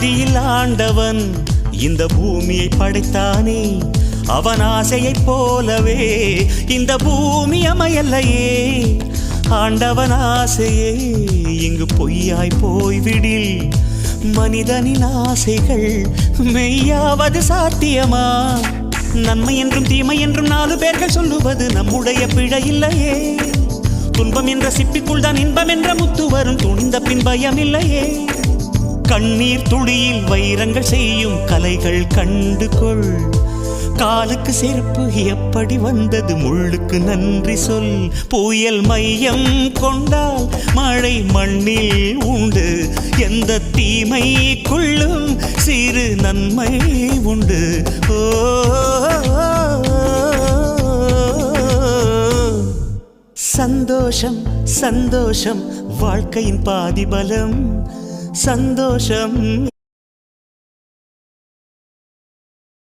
ஆதியில் ஆண்டவன் இந்த பூமியை படைத்தானே, அவன் ஆசையைப் போலவே இந்த பூமி அமையல்லையே. ஆண்டவன் ஆசையே இங்கு பொய்யாய் போய்விடில், மனிதனின் ஆசைகள் மெய்யாவது சாத்தியமா? நன்மை என்றும் தீமை என்றும் 4 பேர்கள் சொல்லுவது நம்முடைய பிழை இல்லையே. துன்பம் என்ற சிப்பிக்குள் தான் இன்பம் என்ற முத்து வரும், துணிந்த பின் பயம் இல்லையே. கண்ணீர் துளியில் வைரங்கள் செய்யும் கலைகள் கண்டு கொள். காலுக்கு செருப்பு எப்படி வந்தது, முள்ளுக்கு நன்றி சொல். புயல் மையம் கொண்டால் மழை மண்ணில் உண்டு, எந்த தீமைக்குள்ளும் சிறு நன்மை உண்டு. ஓ சந்தோஷம் சந்தோஷம் வாழ்க்கையின் பாதிபலம், சந்தோஷம்.